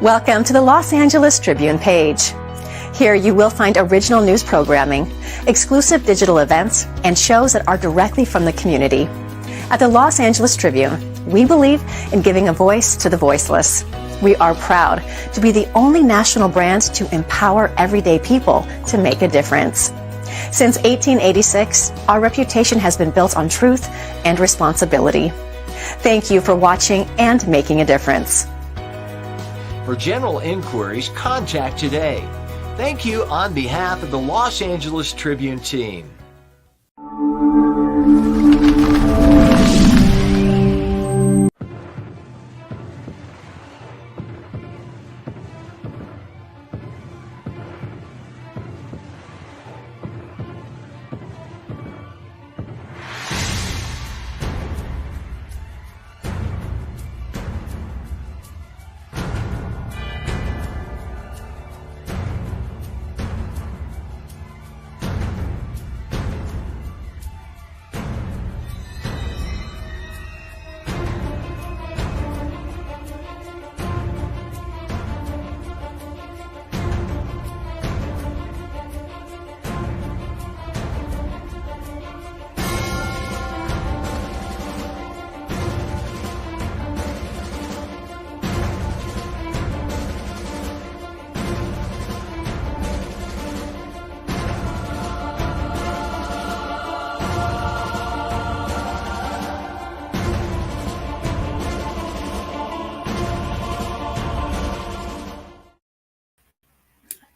Welcome to the Los Angeles Tribune page. Here you will find original news programming, exclusive digital events, and shows that are directly from the community. At the Los Angeles Tribune, we believe in giving a voice to the voiceless. We are proud to be the only national brand to empower everyday people to make a difference. Since 1886, our reputation has been built on truth and responsibility. Thank you for watching and making a difference. For general inquiries, contact today. Thank you on behalf of the Los Angeles Tribune team.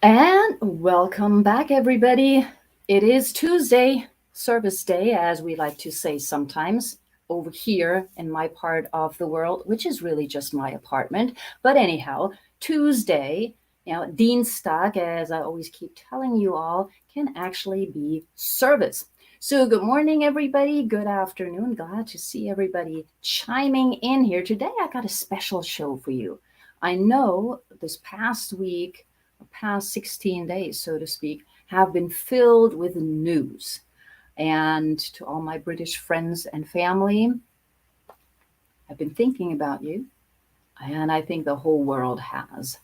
And welcome back, everybody. It is Tuesday, service day, as we like to say sometimes, over here in my part of the world, which is really just my apartment. But anyhow, Tuesday, Dienstag, as I always keep telling you all, can actually be service. So good morning, everybody. Good afternoon. Glad to see everybody chiming in here. Today, I got a special show for you. I know this past week, past 16 days, so to speak, have been filled with news. And to all my British friends and family, I've been thinking about you, and I think the whole world has.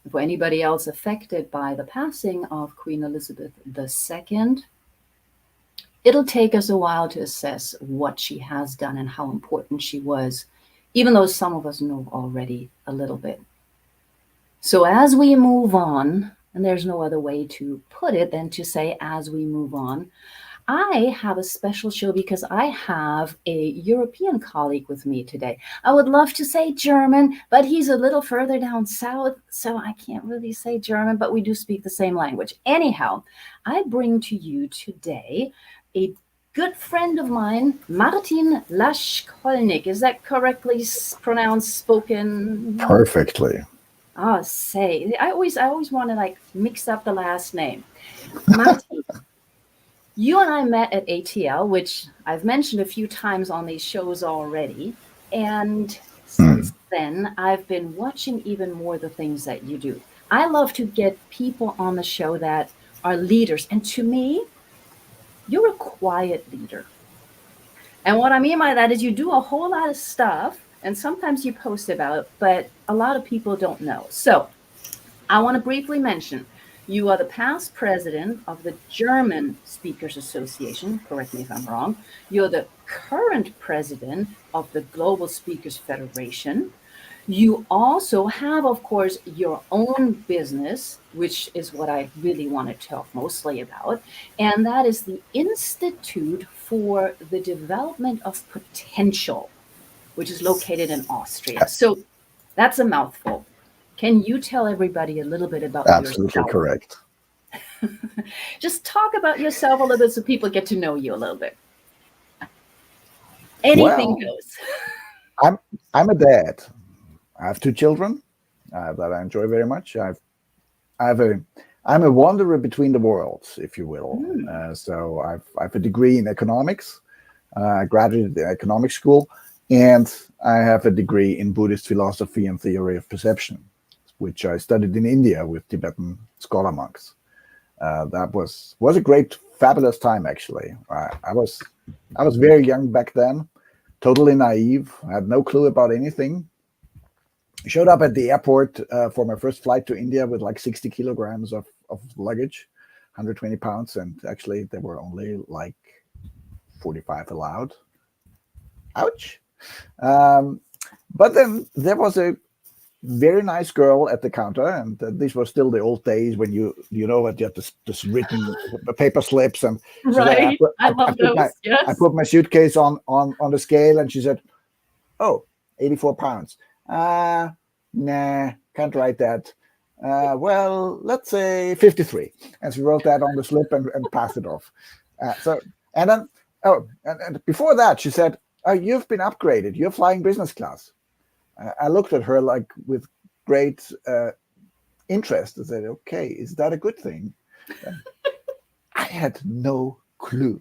And for anybody else affected by the passing of Queen Elizabeth II, it'll take us a while to assess what she has done and how important she was, even though some of us know already a little bit. So as we move on, and there's no other way to put it than to say as we move on, I have a special show because I have a European colleague with me today. I would love to say German, but he's a little further down south, so I can't really say German, but we do speak the same language. Anyhow, I bring to you today a good friend of mine, Martin Laschkolnig. Is that correctly pronounced, spoken? Perfectly. Oh, say, I always want to mix up the last name. Martin, you and I met at ATL, which I've mentioned a few times on these shows already. And since then, I've been watching even more the things that you do. I love to get people on the show that are leaders. And to me, you're a quiet leader. And what I mean by that is you do a whole lot of stuff, and sometimes you post about it, but a lot of people don't know. So I want to briefly mention, you are the past president of the German Speakers Association. Correct me if I'm wrong. You're the current president of the Global Speakers Federation. You also have, of course, your own business, which is what I really want to talk mostly about. And that is the Institute for the Development of Potential, which is located in Austria. So that's a mouthful. Can you tell everybody a little bit about yourself? Absolutely correct. Just talk about yourself a little bit so people get to know you a little bit. Anything goes. I'm a dad. I have two children that I enjoy very much. I'm a wanderer between the worlds, if you will. So I've a degree in economics. I graduated at economics school. And I have a degree in Buddhist philosophy and theory of perception, which I studied in India with Tibetan scholar monks. That was a great, fabulous time, actually. I was very young back then, totally naive. I had no clue about anything. showed up at the airport for my first flight to India with like 60 kilograms of luggage, 120 pounds, and actually there were only like 45 allowed. Ouch. But then there was a very nice girl at the counter, and these were still the old days when you know what, you had this written paper slips, and so Right. I love those. Yes. I put my suitcase on the scale, and she said, "Oh, 84 pounds. Nah, can't write that. Well, let's say 53." And she wrote that on the slip and passed it off. And then and before that she said, "Oh, you've been upgraded. You're flying business class." I looked at her like with great interest and said, "Okay, is that a good thing?" I had no clue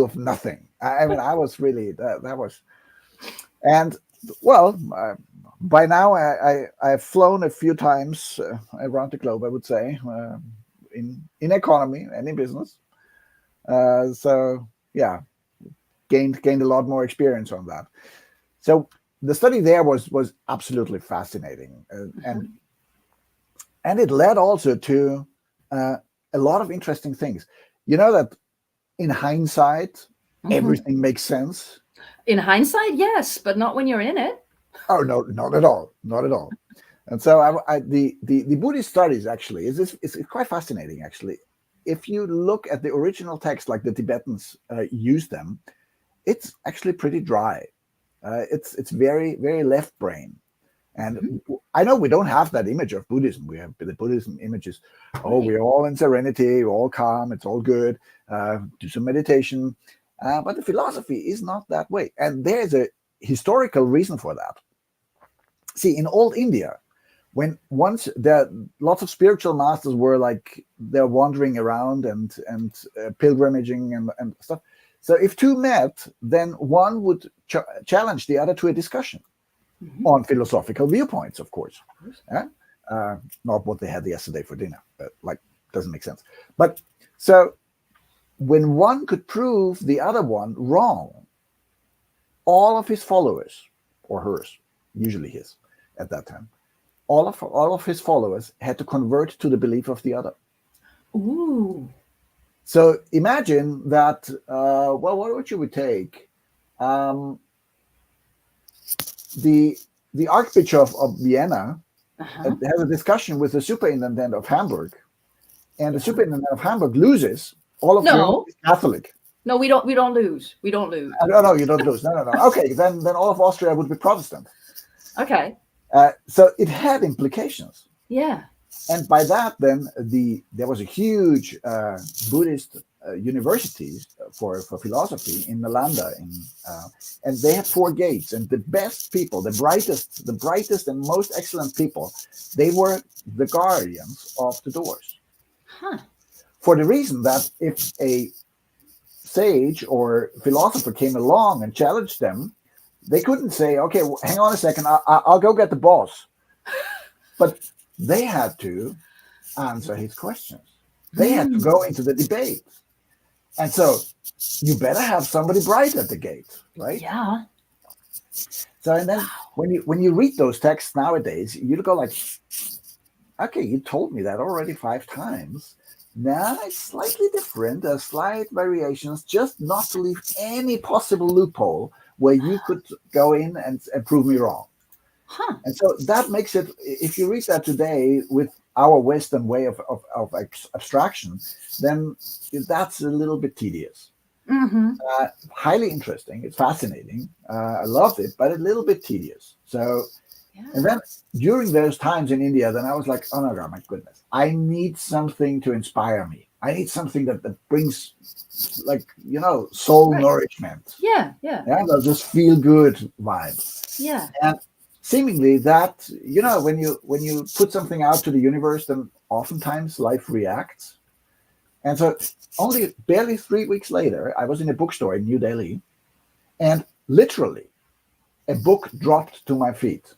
of nothing. I mean, I was really that was, and well, by now I've flown a few times around the globe, I would say, in economy and in business. So yeah, gained a lot more experience on that. So the study there was absolutely fascinating, and it led also to a lot of interesting things. You know that in hindsight, everything makes sense. In hindsight, yes, but not when you're in it. Oh no, not at all, not at all. And so the Buddhist studies actually is quite fascinating. Actually, if you look at the original text, like the Tibetans use them, it's actually pretty dry. It's very, very left brain. And I know we don't have that image of Buddhism. We have the Buddhism images. Oh, we're all in serenity, we're all calm, it's all good. Do some meditation. But the philosophy is not that way. And there's a historical reason for that. See, in old India, when once there lots of spiritual masters were like, they're wandering around and pilgrimaging and stuff. So if two met, then one would challenge the other to a discussion on philosophical viewpoints, of course. Not what they had yesterday for dinner. Like, doesn't make sense. But so when one could prove the other one wrong, all of his followers, or hers, usually his at that time, all of his followers had to convert to the belief of the other. Ooh. So imagine that, well, what should we take? The Archbishop of Vienna has a discussion with the superintendent of Hamburg, and the superintendent of Hamburg loses. All of them is Catholic. No, we don't lose. We don't lose. No, you don't lose. No. Okay, then all of Austria would be Protestant. Okay. So it had implications. Yeah. And by that, then there was a huge Buddhist university for philosophy in Nalanda, and they had 4 gates, and the best people, the brightest and most excellent people, they were the guardians of the doors. For the reason that if a sage or philosopher came along and challenged them, they couldn't say, "Okay, well, hang on a second, I'll go get the boss," but they had to answer his questions. They had to go into the debate. And so you better have somebody bright at the gate, right? Yeah. So, and then when you read those texts nowadays, you go like, okay, you told me that already 5 times. Now it's slightly different. There's slight variations, just not to leave any possible loophole where you could go in and prove me wrong. And so that makes it, if you read that today with our Western way of abstraction, then that's a little bit tedious. Highly interesting. It's fascinating. I loved it, but a little bit tedious. So, and then during those times in India, then I was like, oh no, God, my goodness, I need something to inspire me. I need something that brings, like, soul nourishment. Yeah. They'll just feel good vibe. Yeah. And seemingly that, when you put something out to the universe, then oftentimes life reacts. And so only barely 3 weeks later, I was in a bookstore in New Delhi, and literally a book dropped to my feet.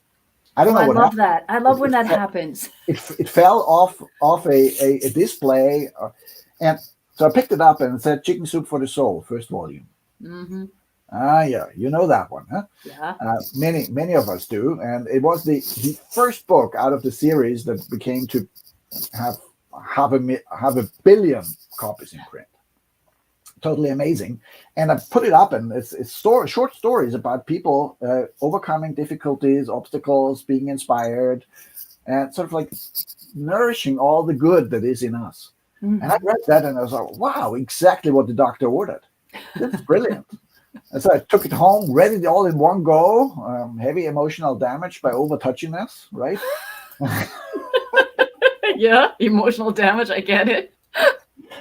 I don't know what happened. I love that. I love when that happens. It fell off a display, and so I picked it up and it said "Chicken Soup for the Soul," first volume. Yeah, you know that one, huh? Yeah. Many of us do, and it was the first book out of the series that became to have a billion copies in print. Totally amazing. And I put it up, and it's short stories about people overcoming difficulties, obstacles, being inspired, and sort of like nourishing all the good that is in us. And I read that, and I was like, wow, exactly what the doctor ordered. This is brilliant. And so I took it home, read it all in one go. Heavy emotional damage by over touchiness, right? Yeah, emotional damage. I get it.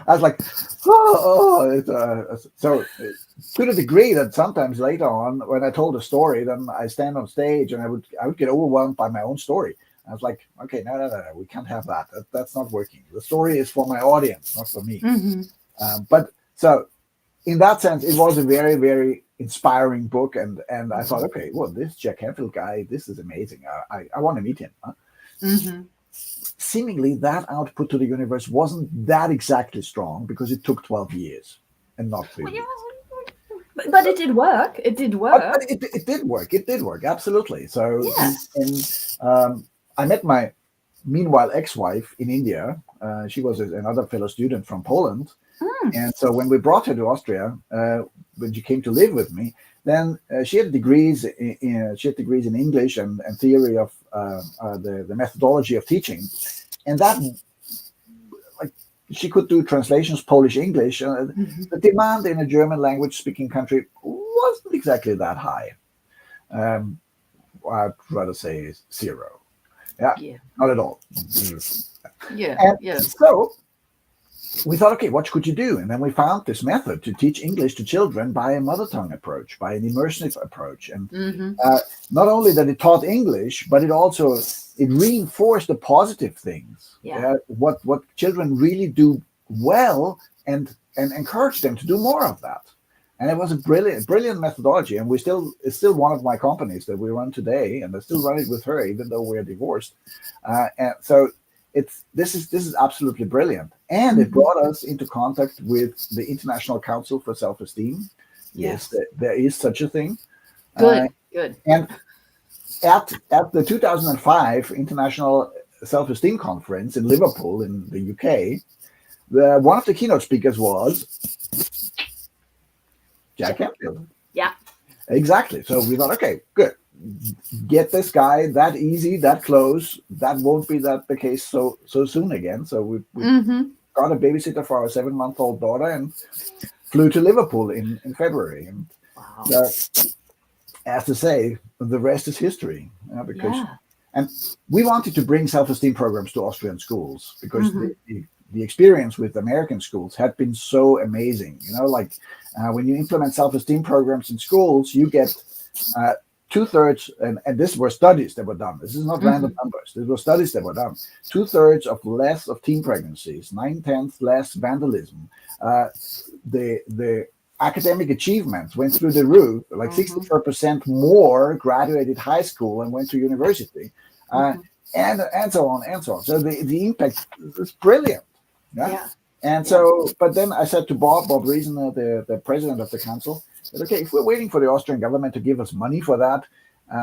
I was like, so to the degree that sometimes later on, when I told a story, then I stand on stage and I would get overwhelmed by my own story. I was like, okay, no, we can't have that. That's not working. The story is for my audience, not for me. But so in that sense, it was a very, very inspiring book. And I thought, okay, well, this Jack Canfield guy, this is amazing. I want to meet him. Huh? Seemingly that output to the universe wasn't that exactly strong because it took 12 years and not 3 weeks. But it did work. It did work. But it did work. It did work. Absolutely. So yes. I met my meanwhile ex-wife in India. She was another fellow student from Poland. And so when we brought her to Austria, when she came to live with me, then she had degrees in English and theory of the methodology of teaching, and that, like, she could do translations Polish English. The demand in a German language speaking country wasn't exactly that high. I'd rather say zero. Yeah. Not at all. So we thought, okay, what could you do? And then we found this method to teach English to children by a mother tongue approach, by an immersive approach. And not only that it taught English, but it reinforced the positive things, what children really do well, and encourage them to do more of that. And it was a brilliant methodology. And it's still one of my companies that we run today, and I still run it with her, even though we're divorced. And so this is absolutely brilliant. And it brought us into contact with the International Council for Self-esteem. Yes, there is such a thing. Good. And at the 2005 International Self-Esteem Conference in Liverpool in the UK, one of the keynote speakers was Jack Canfield. Yeah. Exactly. So we thought, okay, good. Get this guy that easy, that close. That won't be the case so soon again. So we got a babysitter for our 7-month-old daughter and flew to Liverpool in February. And as to say, the rest is history. And we wanted to bring self-esteem programs to Austrian schools because the experience with American schools had been so amazing. When you implement self-esteem programs in schools, you get 2/3, and these were studies that were done. This is not random numbers. These were studies that were done. 2/3 of less of teen pregnancies, 9/10 less vandalism. The academic achievements went through the roof. Like 64% more graduated high school and went to university, and so on and so on. So the impact is brilliant. Yeah. And so, but then I said to Bob Reason, the president of the council, that, okay, if we're waiting for the Austrian government to give us money for that,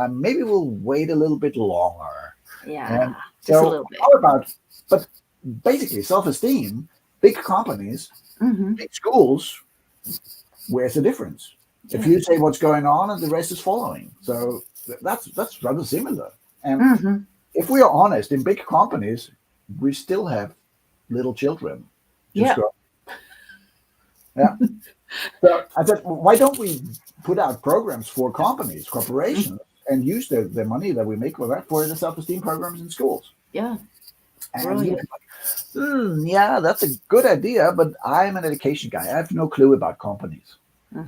maybe we'll wait a little bit longer. Yeah, so a little bit. But basically, self-esteem, big companies, big schools, where's the difference? If you say what's going on and the rest is following. So that's rather similar. And if we are honest, in big companies, we still have little children. So I said, why don't we put out programs for corporations, and use the money that we make with that for the self-esteem programs in schools? Yeah. And he was like, that's a good idea, but I'm an education guy. I have no clue about companies.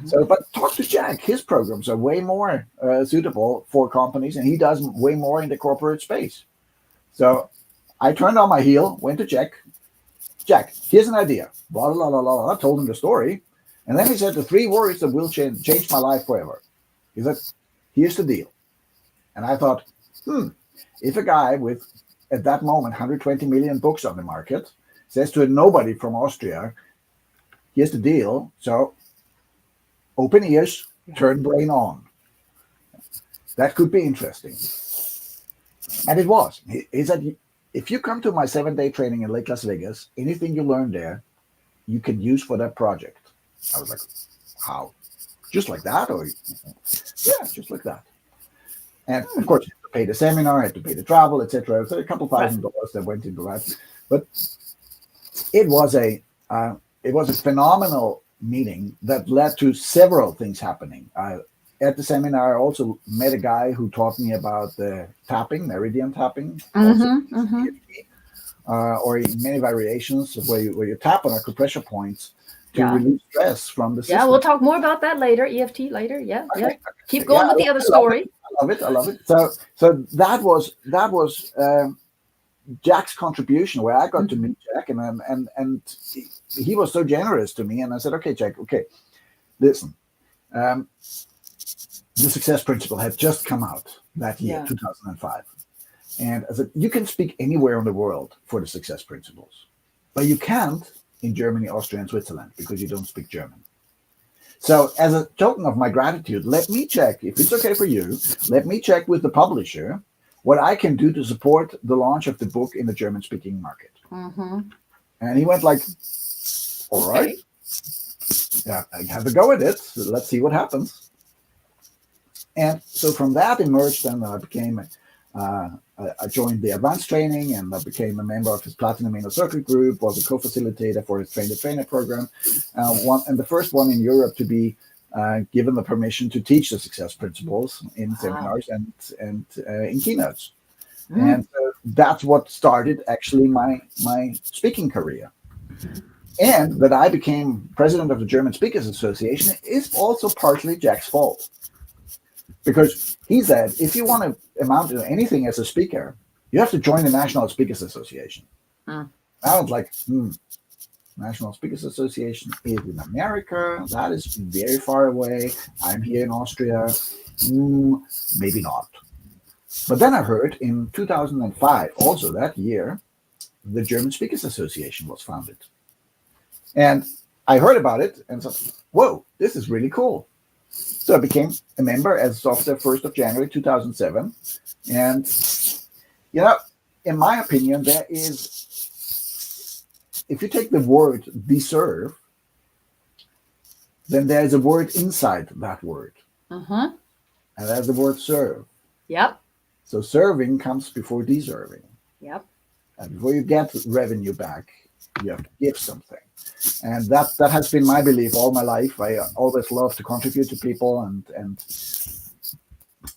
So, but talk to Jack. His programs are way more suitable for companies, and he does way more in the corporate space. So I turned on my heel, went to Jack, here's an idea. Blah, blah, blah, blah, blah. I told him the story. And then he said the 3 words that will change my life forever. He said, here's the deal. And I thought, if a guy with, at that moment, 120 million books on the market says to a nobody from Austria, here's the deal. So open ears, turn brain on. That could be interesting. And it was. He said, if you come to my 7-day training in Lake Las Vegas, anything you learn there, you can use for that project. I was like, how? Just like that? Or yeah, just like that. And of course, you had to pay the seminar, I had to pay the travel, etc. So a couple $1,000 that went into that. But it was a phenomenal meeting that led to several things happening. At the seminar, I also met a guy who taught me about the tapping, meridian tapping, or in many variations where you tap on acupressure points to release stress from the system. Yeah, we'll talk more about that later, EFT later. Yeah, okay. Yeah. Keep going with the other story. I love it. So that was Jack's contribution, where I got to meet Jack, and he was so generous to me. And I said, okay, Jack, listen. The Success Principle had just come out that year, 2005. And I said, you can speak anywhere in the world for the Success Principles, but you can't in Germany, Austria, and Switzerland because you don't speak German. So as a token of my gratitude, let me check, if it's okay for you, let me check with the publisher what I can do to support the launch of the book in the German-speaking market. And he went like, all right, yeah, I have to go with it. So let's see what happens. And so from that emerged, and I became, I joined the advanced training, and I became a member of his Platinum Inner Circle group, was a co-facilitator for his train-the-trainer program, and the first one in Europe to be given the permission to teach the Success Principles in seminars and in keynotes. And that's what started actually my speaking career. And that I became president of the German Speakers Association is also partly Jack's fault. Because he said, if you want to amount to anything as a speaker, you have to join the National Speakers Association. I was like, National Speakers Association is in America. That is very far away. I'm here in Austria. Maybe not. But then I heard in 2005, also that year, the German Speakers Association was founded. And I heard about it and thought, whoa, this is really cool. So I became a member as of the 1st of January 2007. And, in my opinion, there is, if you take the word deserve, then there's a word inside that word. And that's the word serve. Yep. So serving comes before deserving. Yep. And before you get revenue back, you have to give something. And that has been my belief all my life. I always love to contribute to people, and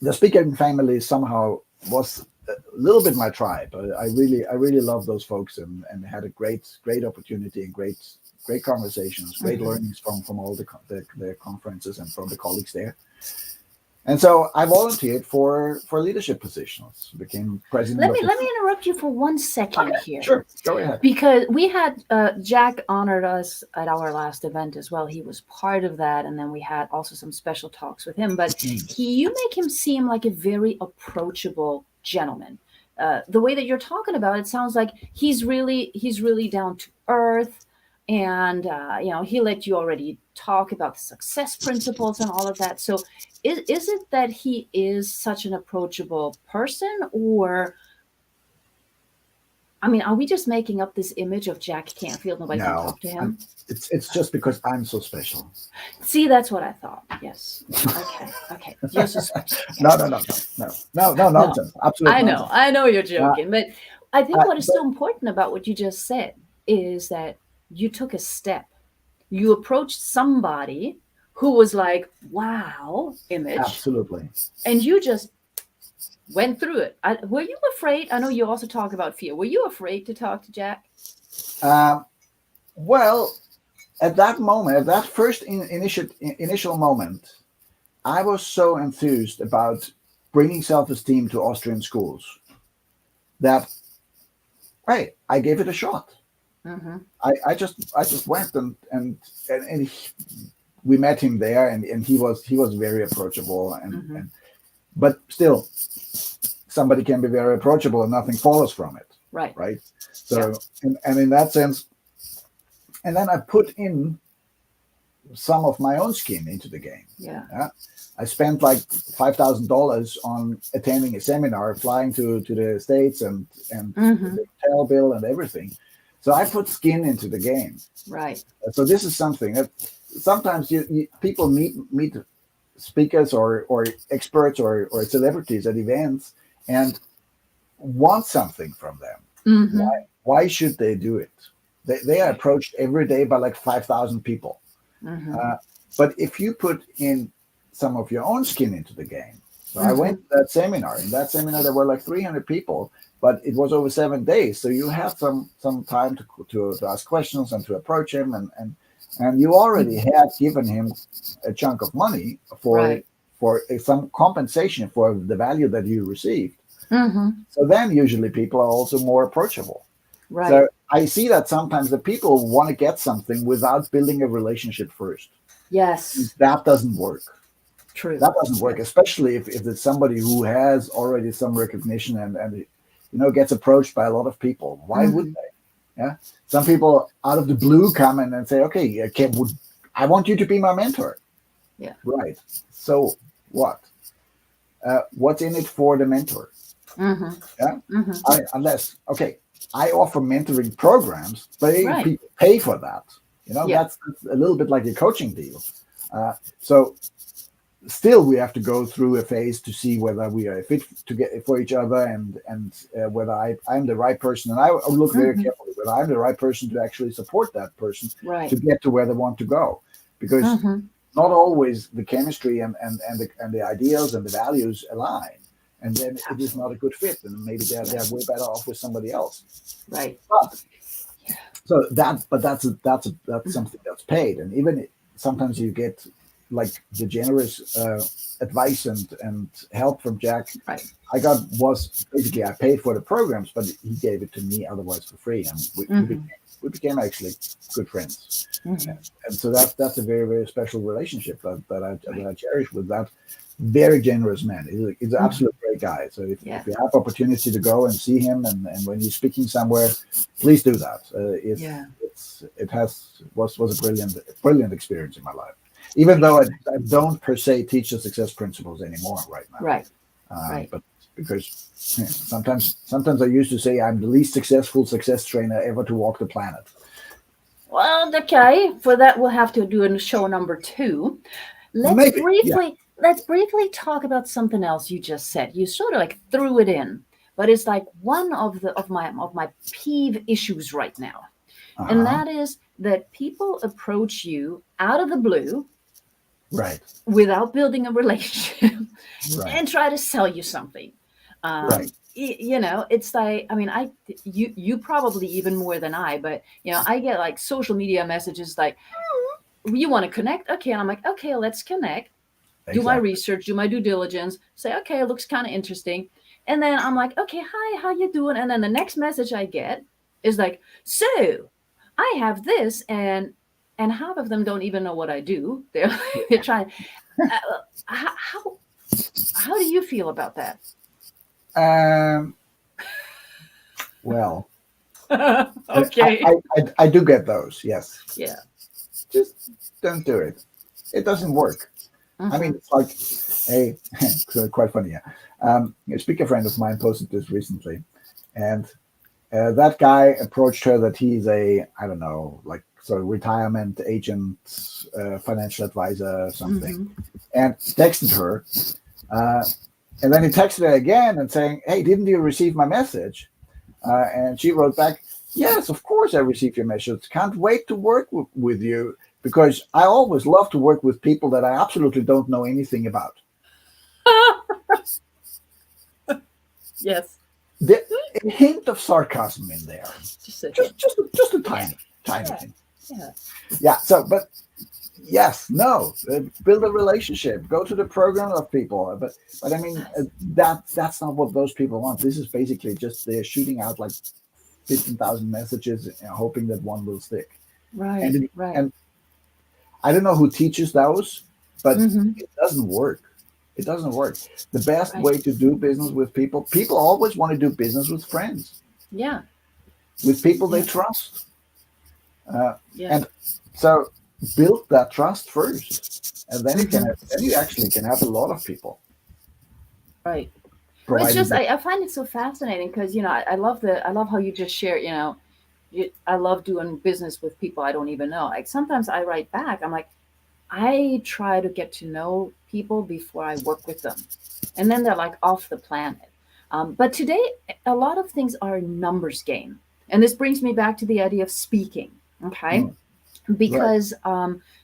the speaking family somehow was a little bit my tribe. I really love those folks, and had a great opportunity and great conversations, great learnings from all the conferences and from the colleagues there. And so I volunteered for leadership positions, became president. Let me interrupt you for 1 second here. Sure, go ahead. Because we had Jack honored us at our last event as well. He was part of that, and then we had also some special talks with him. But you make him seem like a very approachable gentleman. The way that you're talking about it sounds like he's really down to earth, and he let you already talk about the success principles and all of that. So is it that he is such an approachable person, or are we just making up this image of Jack Canfield? Nobody can talk to him. It's just because I'm so special. See, that's what I thought. Yes. Okay. You're so special. No, nonsense. Absolutely. I know you're joking, but I think what is so important about what you just said is that you took a step. You approached somebody who was like, wow, image. Absolutely. And you just went through it. Were you afraid? I know you also talk about fear. Were you afraid to talk to Jack? Well, at that moment, at that first initial moment, I was so enthused about bringing self-esteem to Austrian schools that, I gave it a shot. I just went and we met him there, and he was very approachable, and but still, somebody can be very approachable and nothing follows from it. Right. So and in that sense, and then I put in some of my own skin into the game. Yeah. I spent like $5,000 on attending a seminar, flying to the States, and the hotel bill and everything. So I put skin into the game. Right. So this is something that sometimes people meet speakers or experts or celebrities at events and want something from them. Why should they do it? They are approached every day by like 5,000 people. But if you put in some of your own skin into the game. So I went to that seminar. In that seminar, there were like 300 people, but it was over 7 days. So you had some time to ask questions and to approach him. And you already had given him a chunk of money for some compensation for the value that you received. So then usually people are also more approachable. Right. So I see that sometimes the people want to get something without building a relationship first. Yes. That doesn't work. True. That doesn't work, especially if it's somebody who has already some recognition and gets approached by a lot of people. Why would they? Yeah. Some people out of the blue come in and say, okay, I want you to be my mentor. Yeah. Right. So what? What's in it for the mentor? Yeah. Unless, okay, I offer mentoring programs, but people pay for that. That's a little bit like a coaching deal. So still we have to go through a phase to see whether we are fit for each other and whether I'm the right person. And I look very carefully whether I'm the right person to actually support that person to get to where they want to go. Because not always the chemistry and the ideals and the values align. And then it is not a good fit. And maybe they're way better off with somebody else. Right. But that's something that's paid. And even sometimes you get like the generous advice and help from Jack. Right. I paid for the programs, but he gave it to me otherwise for free, and we became actually good friends. And so that's a very, very special relationship that I cherish with that very generous man. He's an absolute great guy. So if you have opportunity to go and see him, and when he's speaking somewhere, please do that. It was a brilliant experience in my life. Even though I don't per se teach the success principles anymore right now. Right. But because sometimes I used to say I'm the least successful success trainer ever to walk the planet. Well, okay. For that, we'll have to do a show number 2. Let's briefly talk about something else you just said. You sort of like threw it in, but it's like one of my peeve issues right now, and that is that people approach you out of the blue. Right. Without building a relationship and try to sell you something. It's like, you probably even more than I, but I get like social media messages like, you want to connect? Okay. And I'm like, okay, let's connect. Do my research, do my due diligence, say, okay, it looks kind of interesting. And then I'm like, okay, hi, how you doing? And then the next message I get is like, so I have this, and half of them don't even know what I do. They're trying. How do you feel about that? Well, okay. I do get those. Yes. Yeah. Just don't do it. It doesn't work. I mean, it's like quite funny. A speaker friend of mine posted this recently, and that guy approached her that he's sort of retirement agent, financial advisor, something, and texted her. And then he texted her again and saying, hey, didn't you receive my message? And she wrote back, yes, of course I received your message. Can't wait to work with you because I always love to work with people that I absolutely don't know anything about. Yes. A hint of sarcasm in there. Just a tiny thing. Yeah. So, but yes, no, build a relationship, go to the program of people. But I mean, that's not what those people want. This is basically just they're shooting out like 15,000 messages, hoping that one will stick. Right. And I don't know who teaches those, but it doesn't work. It doesn't work. The best way to do business with people always want to do business with friends. Yeah. With people they trust. And so build that trust first, and then Mm-hmm. then you actually can have a lot of people Right. Well, it's providing just that. I find it so fascinating because I love how you just share. I love doing business with people I don't even know. Like sometimes I write back. I'm like, I try to get to know people before I work with them, and then they're like off the planet. But today, a lot of things are a numbers game, and this brings me back to the idea of speaking. Okay, Mm, right. because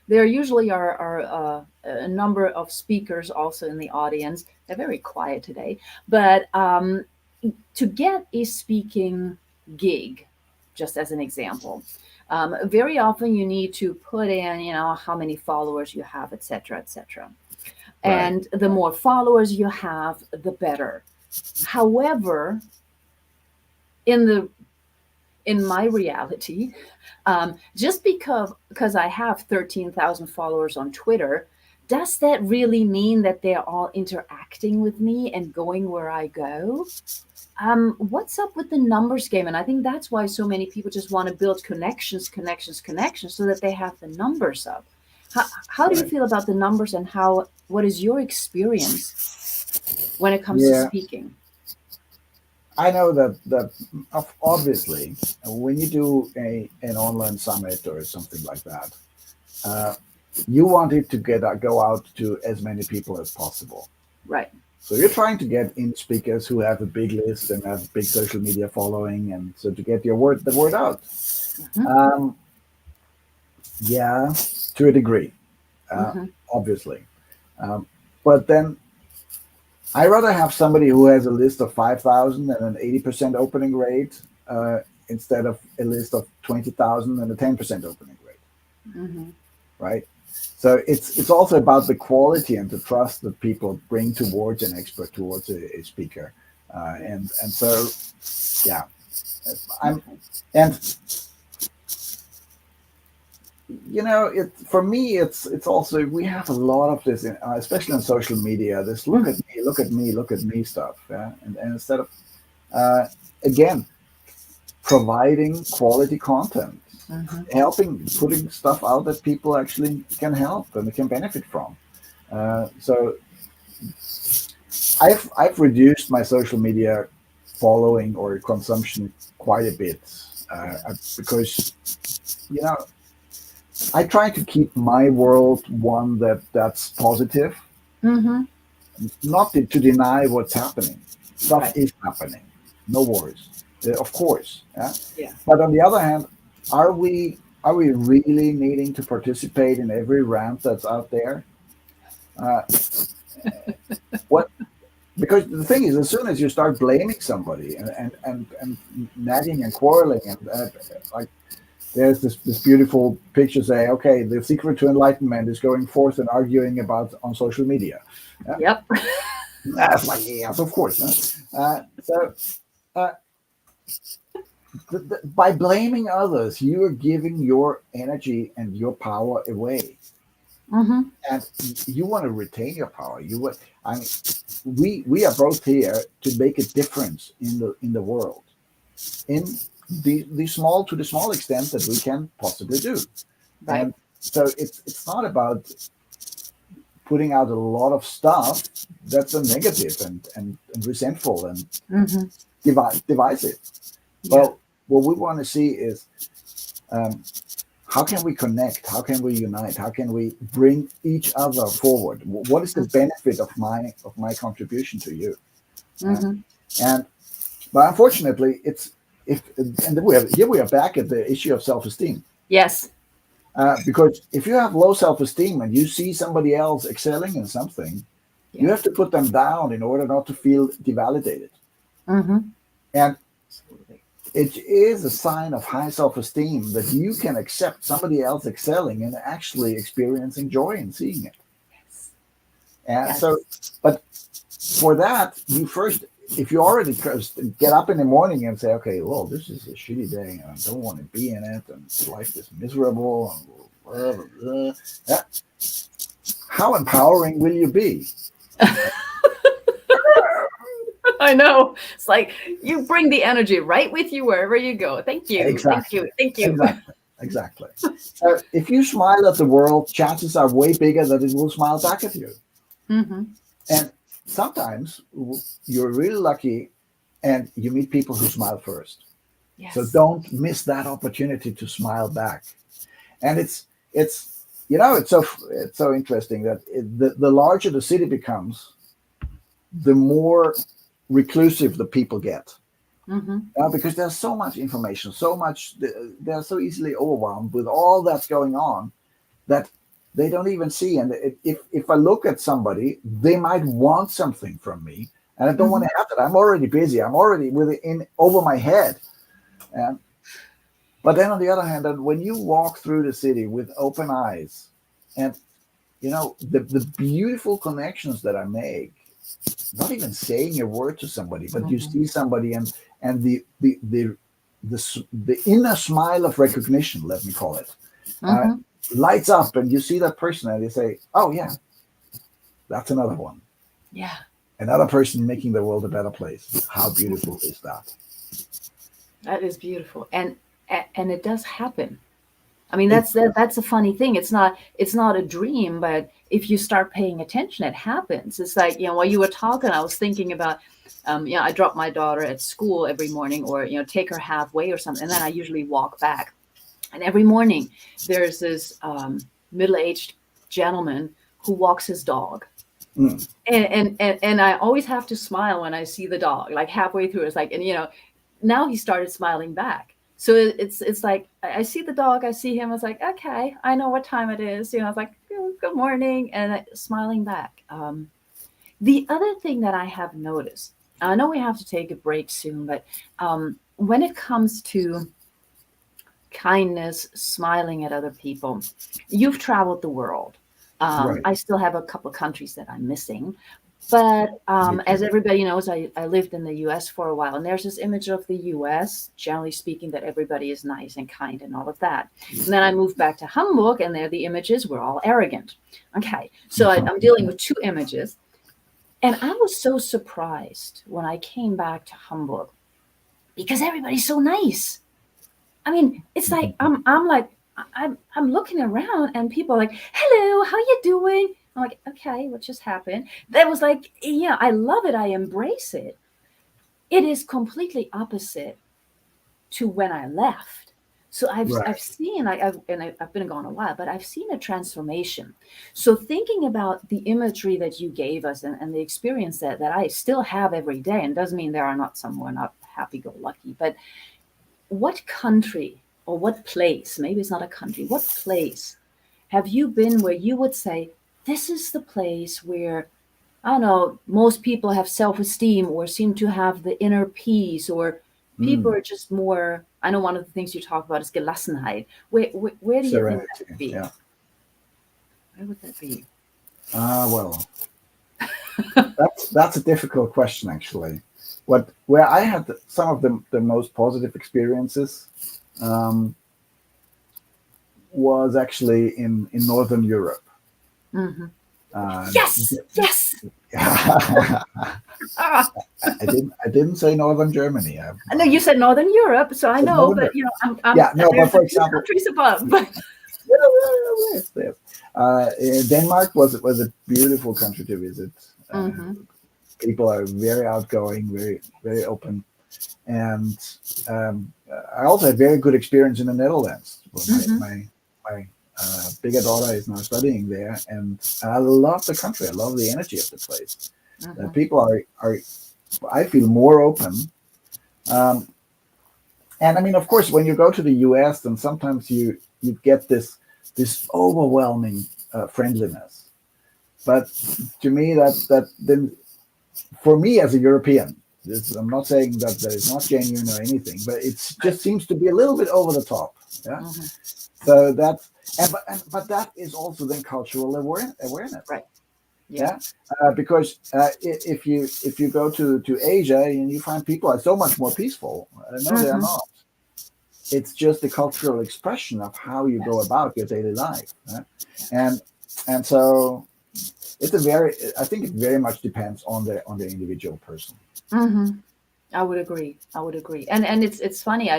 there usually are a number of speakers also in the audience. They're very quiet today, but to get a speaking gig, just as an example, very often you need to put in, how many followers you have, etc., etc. Right. And the more followers you have, the better. However, in the in my reality, just because I have 13,000 followers on Twitter, does that really mean that they're all interacting with me and going where I go? What's up with the numbers game? And I think that's why so many people just want to build connections, connections, connections, so that they have the numbers up. How do you Right. feel about the numbers, and what is your experience when it comes to Yeah. speaking? I know that obviously when you do an online summit or something like that, uh, you want it to go out to as many people as possible. Right. So you're trying to get in speakers who have a big list and have big social media following, and so to get the word out. Hmm. Um, yeah, to a degree, uh, Hmm. obviously. But then I rather have somebody who has a list of 5,000 and an 80% opening rate instead of a list of 20,000 and a 10% opening rate, Hmm. right? So it's also about the quality and the trust that people bring towards an expert, towards a speaker, and so yeah, I'm Okay. and it for me it's also we have a lot of this especially on social media, this look at me, look at me, look at me stuff, yeah, and instead of uh, again providing quality content, Hmm. helping putting stuff out that people actually can help and can benefit from. So I've reduced my social media following or consumption quite a bit because you know I try to keep my world one that's positive, Hmm. not to deny what's happening. Stuff Right. is happening, no worries, of course. Yeah? Yeah. But on the other hand, are we really needing to participate in every rant that's out there? Uh, what Because the thing is, as soon as you start blaming somebody and nagging and quarreling and like there's this beautiful picture say, okay, the secret to enlightenment is going forth and arguing about on social media. Yeah? Yep. That's like, yes, of course. Huh? So uh, by blaming others, you are giving your energy and your power away, Hmm. and you want to retain your power. I mean, we are both here to make a difference in the world, in the small extent that we can possibly do. Right. And so it's not about putting out a lot of stuff that's a negative and resentful and Hmm. divisive. Yeah. Well, what we want to see is um, how can we connect? How can we unite? How can we bring each other forward? What is the benefit of my contribution to you? Uh, Hmm. and but unfortunately, it's if and here we are back at the issue of self-esteem. Yes. Because if you have low self-esteem and you see somebody else excelling in something, you Yeah. have to put them down in order not to feel devalidated. Hmm. And Absolutely. it is a sign of high self-esteem that you can accept somebody else excelling and actually experiencing joy in seeing it. Yes. And so, Yes. but for that, you first, if you already get up in the morning and say, okay, well, this is a shitty day and I don't want to be in it and life is miserable and blah, blah, blah. Yeah. How empowering will you be? I know. It's like you bring the energy right with you wherever you go. Thank you. Thank Exactly. you. Thank you. Exactly. exactly. So if you smile at the world, chances are way bigger that it will smile back at you. Mm-hmm. And sometimes you're really lucky and you meet people who smile first. Yes. So don't miss that opportunity to smile back. And it's it's so interesting that the larger the city becomes, the more reclusive the people get. Mm-hmm. Because there's so much information, so much, they're so easily overwhelmed with all that's going on that they don't even see. And if I look at somebody, they might want something from me, and I don't want to have that. I'm already busy. I'm already with it in over my head. And but then on the other hand, when you walk through the city with open eyes, and the beautiful connections that I make, not even saying a word to somebody, but you see somebody and the inner smile of recognition, let me call it, lights up, and you see that person and you say, oh yeah, that's another one. Yeah. Another person making the world a better place. How beautiful is that? That is beautiful. And it does happen. I mean, that's a funny thing. It's not a dream, but if you start paying attention, it happens. It's like, while you were talking, I was thinking about, I drop my daughter at school every morning, or, take her halfway or something. And then I usually walk back. And every morning there's this middle-aged gentleman who walks his dog. Mm. And I always have to smile when I see the dog, like halfway through. It's like, and, now he started smiling back. So it's like, I see the dog, I see him. I was like, okay, I know what time it is. I was like, good morning, and smiling back. The other thing that I have noticed, I know we have to take a break soon, but when it comes to kindness, smiling at other people, you've traveled the world. Right. I still have a couple of countries that I'm missing. But as everybody knows, I lived in the U.S. for a while, and there's this image of the U.S., generally speaking, that everybody is nice and kind and all of that. And then I moved back to Hamburg, and there the images were all arrogant. Okay, so I'm dealing with two images. And I was so surprised when I came back to Hamburg because everybody's so nice. I mean, it's like I'm looking around, and people are like, hello, how you doing? I'm like, okay, what just happened? That was like, I love it. I embrace it. It is completely opposite to when I left. So I've seen, I've been gone a while, but I've seen a transformation. So thinking about the imagery that you gave us and the experience that I still have every day, and doesn't mean there are not some who are not happy-go-lucky, but what country or what place, maybe it's not a country, what place have you been where you would say, this is the place where, I don't know, most people have self-esteem or seem to have the inner peace, or people are just more, I know one of the things you talk about is Gelassenheit. Where do you think that would be? Yeah. Where would that be? Well, that's a difficult question, actually. Where I had some of the most positive experiences was actually in Northern Europe. Mm-hmm. Yes. I didn't say Northern Germany. I know you said Northern Europe, so I know, but but for example, countries above. But Denmark was a beautiful country to visit. People are very outgoing, very very open, and I also had very good experience in the Netherlands. My bigger daughter is now studying there, and I love the country. I love the energy of the place. People are, I feel, more open. And I mean, of course, when you go to the US, then sometimes you get this overwhelming friendliness. But to me, that then, for me as a European, I'm not saying that it's not genuine or anything, but it just seems to be a little bit over the top. Yeah. So that's, but that is also then cultural awareness. Right. Yeah. Because if you go to Asia and you find people are so much more peaceful, no, they are not. It's just the cultural expression of how you go about your daily life. And so I think it very much depends on the individual person. I would agree. I would agree. And it's funny.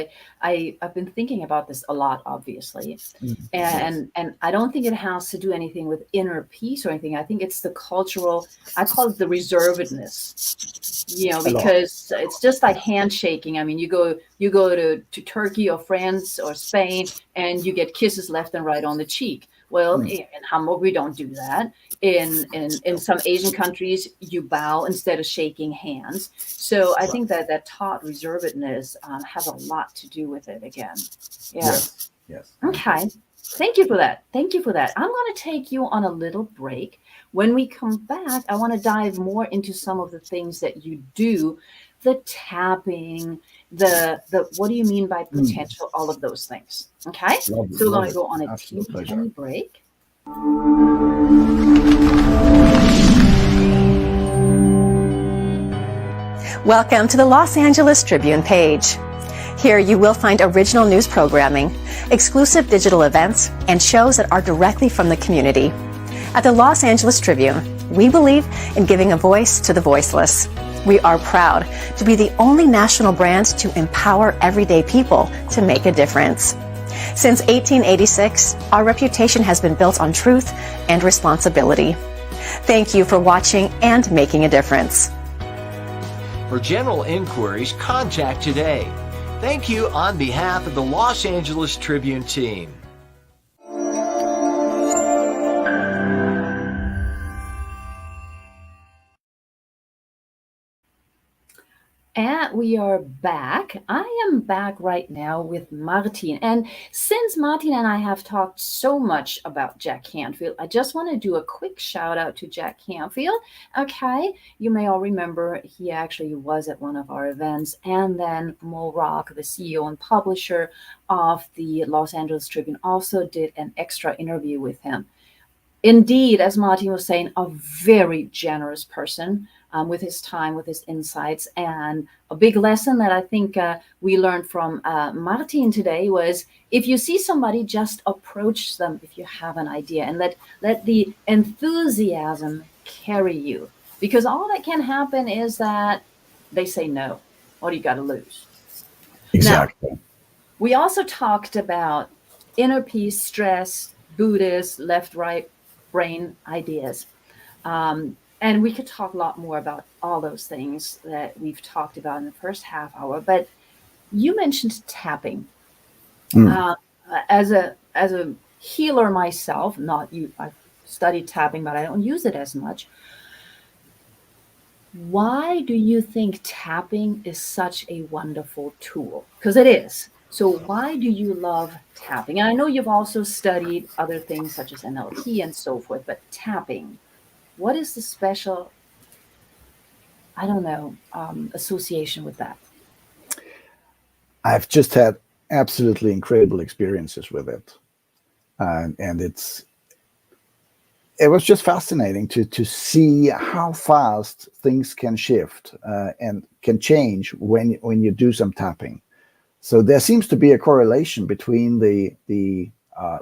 I've been thinking about this a lot, obviously, Yes. and I don't think it has to do anything with inner peace or anything. I think it's the cultural. I call it the reservedness. A lot. Because it's just like handshaking. I mean, you go to Turkey or France or Spain, and you get kisses left and right on the cheek. Well, Mm. in Hamburg, we don't do that. In some Asian countries, you bow instead of shaking hands. So I Right. think that taught reservedness has a lot to do with it again. Yeah. Yes. Yes. I agree. Okay. Thank you for that. Thank you for that. I'm going to take you on a little break. When we come back, I want to dive more into some of the things that you do, the tapping, the what do you mean by Mm. potential, all of those things. Okay? Love it. So we're Love going to it. go on a Absolute teeny pleasure. tiny break. Welcome to the Los Angeles Tribune page. Here you will find original news programming, exclusive digital events, and shows that are directly from the community. At the Los Angeles Tribune, we believe in giving a voice to the voiceless. We are proud to be the only national brand to empower everyday people to make a difference. Since 1886, our reputation has been built on truth and responsibility. Thank you for watching and making a difference. For general inquiries, contact today. Thank you on behalf of the Los Angeles Tribune team. And we are back. I am back right now with Martin. And since Martin and I have talked so much about Jack Canfield, I just want to do a quick shout out to Jack Canfield. Okay. You may all remember he actually was at one of our events. And then Mo Rock, the CEO and publisher of the Los Angeles Tribune, also did an extra interview with him. Indeed, as Martin was saying, a very generous person with his time, with his insights. And a big lesson that I think we learned from Martin today was if you see somebody, just approach them if you have an idea and let the enthusiasm carry you. Because all that can happen is that they say no. What do you got to lose? Now, Exactly. we also talked about inner peace, stress, Buddhist, left, right, brain ideas. And we could talk a lot more about all those things that we've talked about in the first half hour. But you mentioned tapping. Mm. As a healer myself, not you, I've studied tapping, but I don't use it as much. Why do you think tapping is such a wonderful tool? Because it is. So why do you love tapping? And I know you've also studied other things such as NLP and so forth, but tapping, what is the special, I don't know, association with that? I've just had absolutely incredible experiences with it, and it was just fascinating to see how fast things can shift and can change when you do some tapping. So there seems to be a correlation between the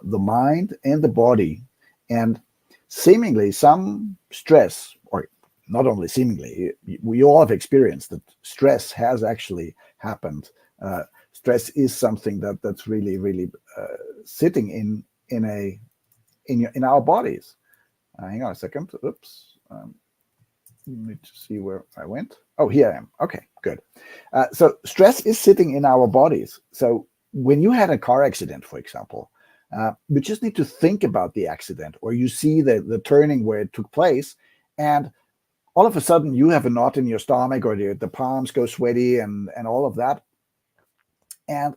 mind and the body, and seemingly some stress, or not only seemingly, we all have experienced that stress has actually happened. Stress is something that's really sitting in our bodies. Hang on a second. Oops. Need to see where I went. Oh, here I am. Okay, good. So stress is sitting in our bodies. So when you had a car accident, for example, you just need to think about the accident, or you see the turning where it took place, and all of a sudden you have a knot in your stomach, or the palms go sweaty and all of that. And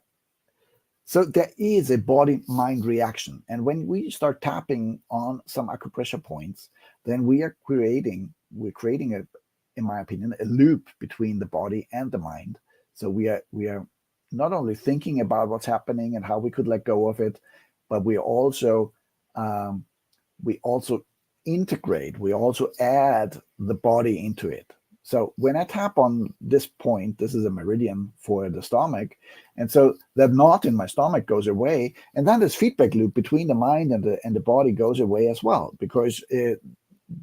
so there is a body-mind reaction. And when we start tapping on some acupressure points, then we're creating a, in my opinion, a loop between the body and the mind. So we are not only thinking about what's happening and how we could let go of it, but we also integrate, we also add the body into it. So when I tap on this point, this is a meridian for the stomach, and so that knot in my stomach goes away, and then this feedback loop between the mind and the body goes away as well, because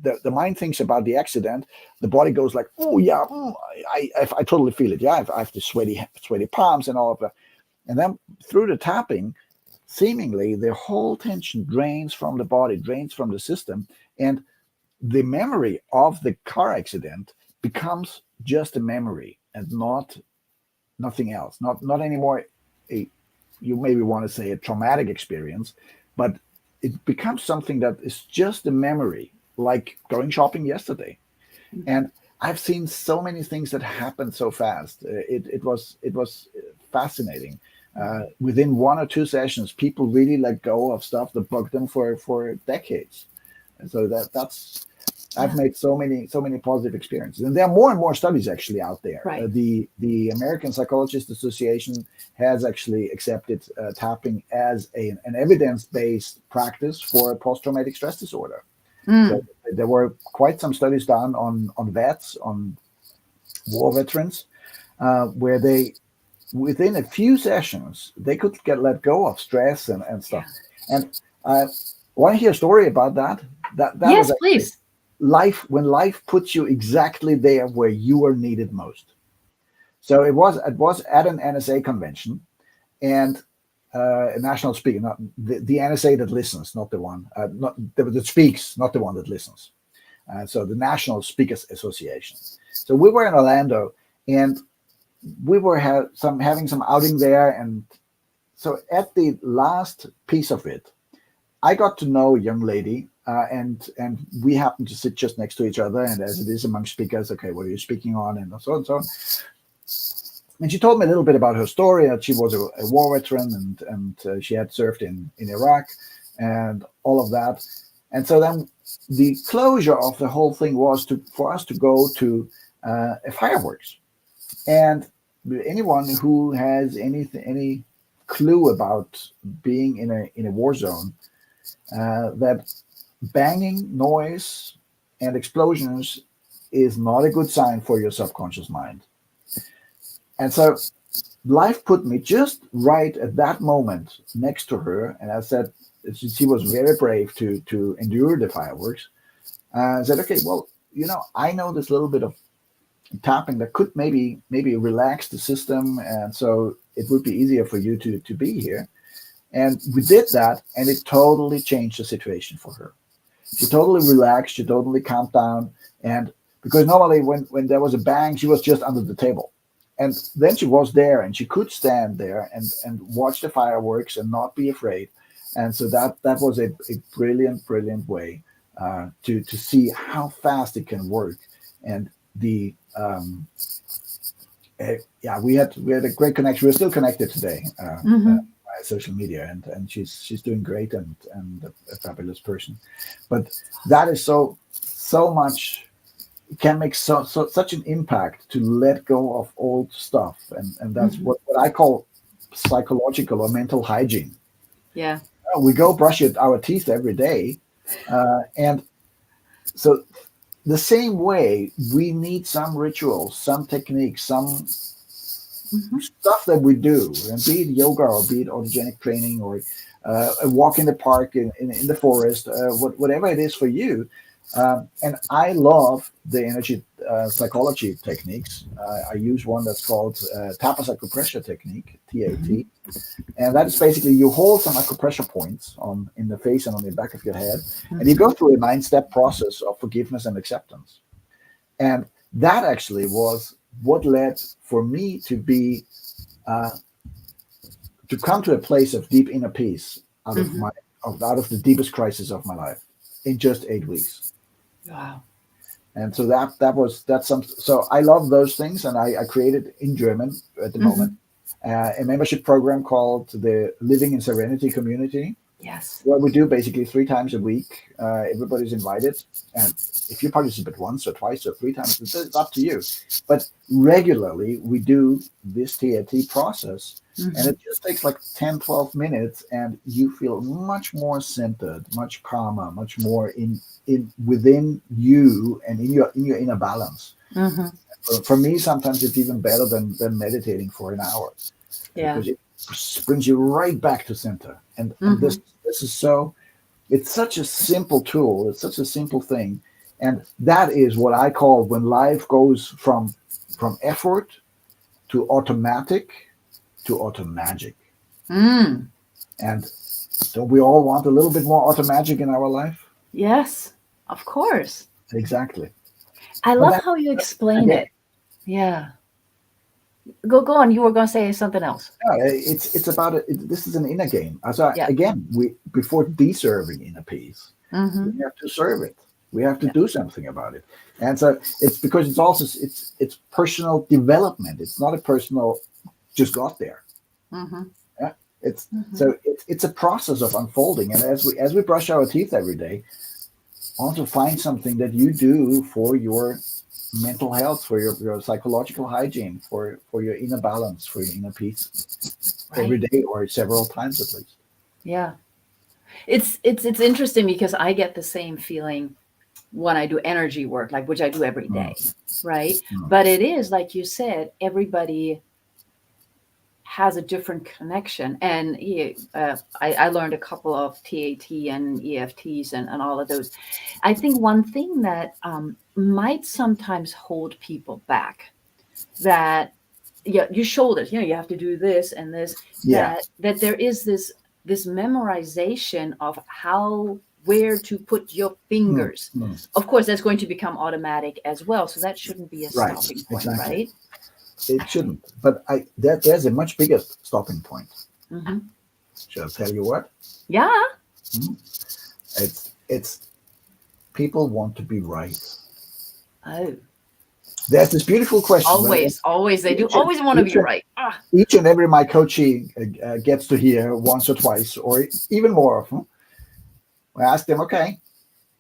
the mind thinks about the accident, the body goes like, oh yeah, I totally feel it. Yeah, I have the sweaty palms and all of that. And then through the tapping, seemingly the whole tension drains from the body, drains from the system, and the memory of the car accident becomes just a memory and nothing else. Not anymore you maybe want to say a traumatic experience, but it becomes something that is just a memory, like going shopping yesterday. And I've seen so many things that happened so fast. It was fascinating. Within 1 or 2 sessions, people really let go of stuff that bugged them for decades. And so that's I've made so many positive experiences, and there are more and more studies actually out there. Right. The American Psychologist Association has actually accepted tapping as an evidence-based practice for post-traumatic stress disorder. So there were quite some studies done on vets, on war veterans, where they, within a few sessions, they could let go of stress and stuff. Yeah. And I want to hear a story about that. That yes, was please. Life, when life puts you exactly there where you are needed most. So it was at an NSA convention, and a national speaker, not the NSA that listens, not the one that speaks, not the one that listens. So the National Speakers Association. So we were in Orlando, and we were having some outing there, and so at the last piece of it, I got to know a young lady. And we happened to sit just next to each other, and as it is among speakers, okay, what are you speaking on, and so on and so on. And she told me a little bit about her story, that she was a war veteran, and she had served in Iraq and all of that. And so then the closure of the whole thing was for us to go to a fireworks. And anyone who has any clue about being in a war zone, that banging noise and explosions is not a good sign for your subconscious mind. And so life put me just right at that moment next to her. And I said, she was very brave to endure the fireworks. I said, okay, well, I know this little bit of tapping that could maybe relax the system. And so it would be easier for you to be here. And we did that, and it totally changed the situation for her. She totally relaxed. She totally calmed down. And because normally when there was a bang, she was just under the table. And then she was there, and she could stand there and watch the fireworks and not be afraid. And so that was a brilliant way to see how fast it can work. And we had a great connection. We're still connected today. Social media, and she's doing great and a fabulous person. But that is so much, it can make such an impact to let go of old stuff, and that's what I call psychological or mental hygiene. Yeah, we go brush our teeth every day, and so the same way we need some rituals, some techniques, some stuff that we do, and be it yoga or be it autogenic training or a walk in the park, in the forest, whatever it is for you. And I love the energy psychology techniques. I use one that's called tap acupressure technique, TAT. And that is basically you hold some acupressure points in the face and on the back of your head, and you go through a 9-step process of forgiveness and acceptance. And that actually was what led for me to be to come to a place of deep inner peace out of the deepest crisis of my life in just 8 weeks. Wow. And so that's some. So I love those things, and I created in German at the moment a membership program called the Living in Serenity Community. Yes. What we do basically 3 times a week. Everybody's invited, and if you participate once or twice or 3 times, it's up to you. But regularly we do this TAT process, and it just takes like 10-12 minutes, and you feel much more centered, much calmer, much more in within you and in your inner balance. For me, sometimes it's even better than meditating for an hour. Yeah. Because it brings you right back to center. And this is so, it's such a simple tool. It's such a simple thing. And that is what I call when life goes from effort to automatic to automagic. Mm. And don't we all want a little bit more automagic in our life? Yes, of course. Exactly. I But love that- how you explain again, it. Yeah. Go on. You were going to say something else. it's about it. This is an inner game. Yeah. Again, we before deserving inner peace, Mm-hmm. we have to serve it. We have to do something about it. And so it's because it's also it's personal development. It's not a personal just got there. Mm-hmm. Yeah. It's Mm-hmm. so it's a process of unfolding. And as we brush our teeth every day, also find something that you do for your mental health, for your psychological hygiene, for your inner balance, for your inner peace every Right. day or several times at least. Yeah. It's interesting because I get the same feeling when I do energy work, like which I do every day, right? But it is like you said, everybody has a different connection. And I learned a couple of TAT and EFTs and all of those. I think one thing that might sometimes hold people back, that your shoulders, you have to do this and this, Yeah. that there is this memorization of where to put your fingers. Of course, that's going to become automatic as well. So that shouldn't be a Right, stopping point, exactly. right? It shouldn't. But there's a much bigger stopping point. Mm-hmm. Shall I tell you what? Yeah. It's people want to be right. Oh, There's this beautiful question. always they do always want to be right. Each and every my coachee gets to hear once or twice or even more often. I ask them, okay,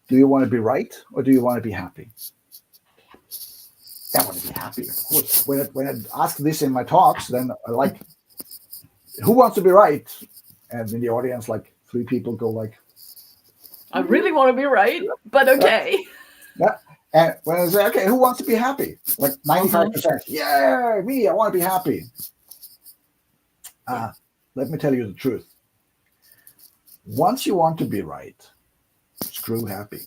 do you want to be right or do you want to be happy? I want to be happy, of course. When I ask this in my talks, then I like, who wants to be right? And in the audience, like 3 people go like, I really want to be right, but okay. yeah. And when I say, okay, who wants to be happy? Like 95%. Yeah, me, I want to be happy. Let me tell you the truth. Once you want to be right, screw happy.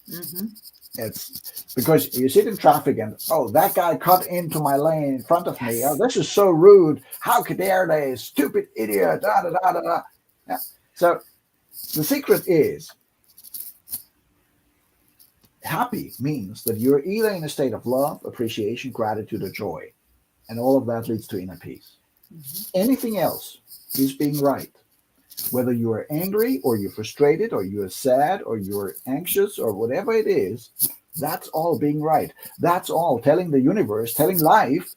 Mm-hmm. It's because you sit in traffic and, oh, that guy cut into my lane in front of me. Oh, this is so rude. How dare they? Stupid idiot. Da, da, da, da, da. Yeah. So the secret is happy means that you're either in a state of love, appreciation, gratitude, or joy. And all of that leads to inner peace. Mm-hmm. Anything else is being right. Whether you are angry or you're frustrated or you're sad or you're anxious or whatever it is, that's all being right. That's all telling the universe, telling life,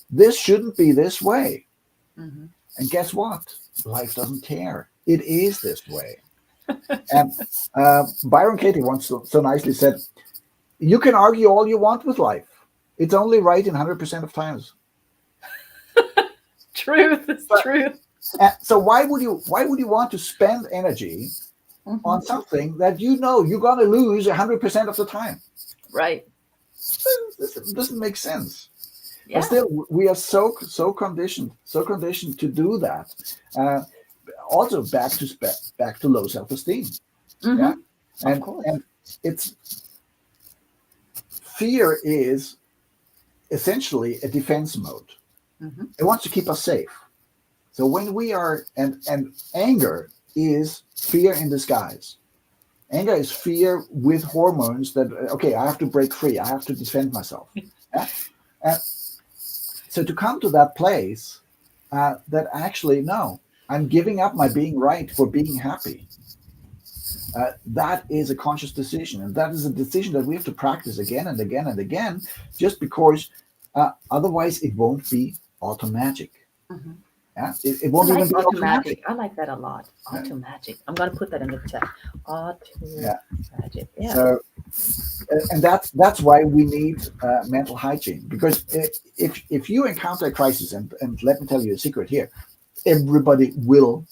this shouldn't be this way. Mm-hmm. And guess what? Life doesn't care. It is this way. And Byron Katie once so nicely said, you can argue all you want with life. It's only right in 100% of times. Truth is truth. So why would you want to spend energy on something that you know you're going to lose 100% of the time? Right. This doesn't make sense. Yeah. But still, we are so conditioned to do that. Also, back to low self-esteem. Mm-hmm. Yeah, and it's fear is essentially a defense mode. Mm-hmm. It wants to keep us safe. So when we are, and anger is fear in disguise. Anger is fear with hormones that, okay, I have to break free. I have to defend myself. Yeah? So to come to that place that actually, no, I'm giving up my being right for being happy. That is a conscious decision. And that is a decision that we have to practice again and again and again, just because otherwise it won't be automatic. Mm-hmm. Yeah, it won't even be automatic. I like that a lot. Automatic. I'm going to put that in the chat. Automatic. Yeah. So, and that's why we need mental hygiene. Because if you encounter a crisis, and let me tell you a secret here, everybody will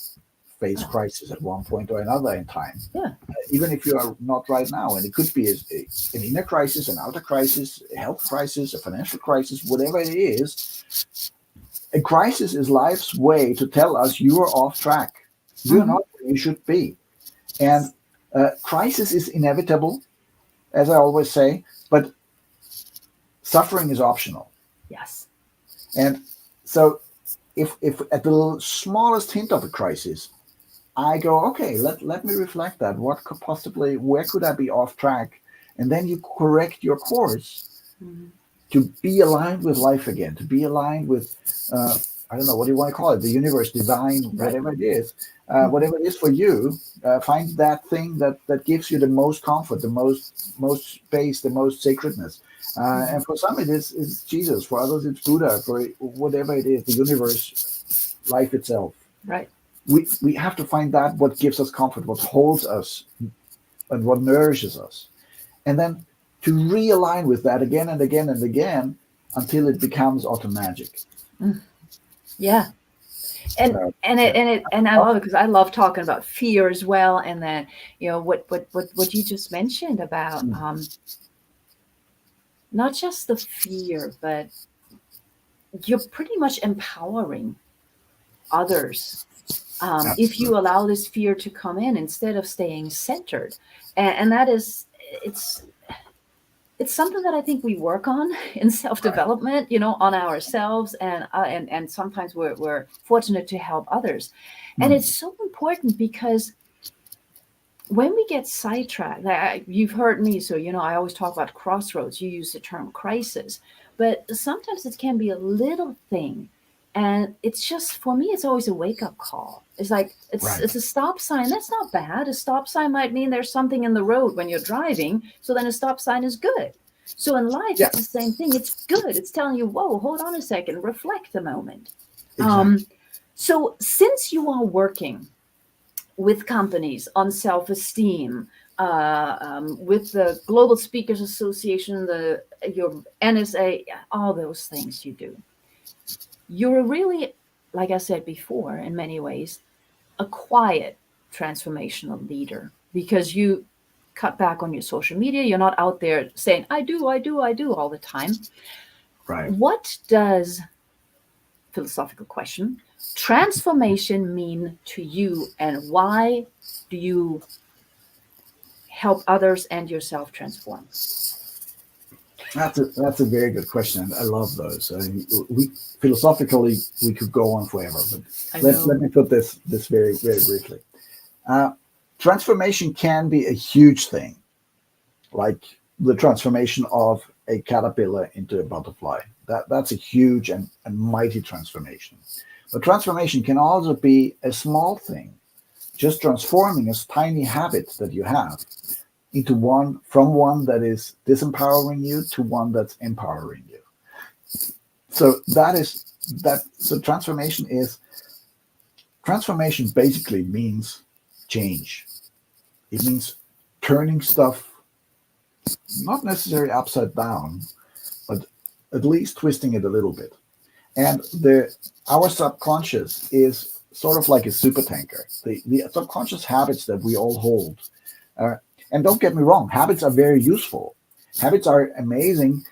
face crisis at one point or another in time. Yeah. Even if you are not right now, and it could be an inner crisis, an outer crisis, a health crisis, a financial crisis, whatever it is. A crisis is life's way to tell us you are off track. You're not where you should be. And crisis is inevitable. as I always say, but suffering is optional. Yes. And so if at the smallest hint of a crisis, I go, okay, let me reflect that. What could possibly, where could I be off track? And then you correct your course to be aligned with life again, to be aligned with, I don't know, what do you want to call it? The universe, divine, whatever it is. Whatever it is for you, find that thing that gives you the most comfort, the most space, the most sacredness. And for some it is Jesus, for others it's Buddha, for whatever it is, the universe, life itself. Right. We have to find that what gives us comfort, what holds us, and what nourishes us. And then to realign with that again and again and again until it becomes automatic. Yeah. And I love it because I love talking about fear as well. And then, what you just mentioned about not just the fear, but you're pretty much empowering others if you allow this fear to come in instead of staying centered. And that is, it's something that I think we work on in self-development, on ourselves, and sometimes we're fortunate to help others. And it's so important because when we get sidetracked, you've heard me, so I always talk about crossroads. You use the term crisis, but sometimes it can be a little thing, and it's just, for me, it's always a wake-up call. It's like it's a stop sign. That's not bad. A stop sign might mean there's something in the road when you're driving, so then a stop sign is good. So in life, it's the same thing. It's good. It's telling you, whoa, hold on a second, reflect a moment. Exactly. So since you are working with companies on self-esteem, with the Global Speakers Association, your NSA, all those things you do, you're really, like I said before, in many ways, a quiet transformational leader, because you cut back on your social media. You're not out there saying, I do all the time. Right. What does, philosophical question, transformation mean to you, and why do you help others and yourself transform? That's a very good question. I love those. We philosophically we could go on forever, but let me put this very, very briefly. Transformation can be a huge thing, like the transformation of a caterpillar into a butterfly. That's a huge and mighty transformation. But transformation can also be a small thing, just transforming a tiny habit that you have into from one that is disempowering you to one that's empowering you. So transformation basically means change. It means turning stuff not necessarily upside down, but at least twisting it a little bit. And our subconscious is sort of like a supertanker. The subconscious habits that we all hold. And don't get me wrong, habits are very useful. Habits are amazing.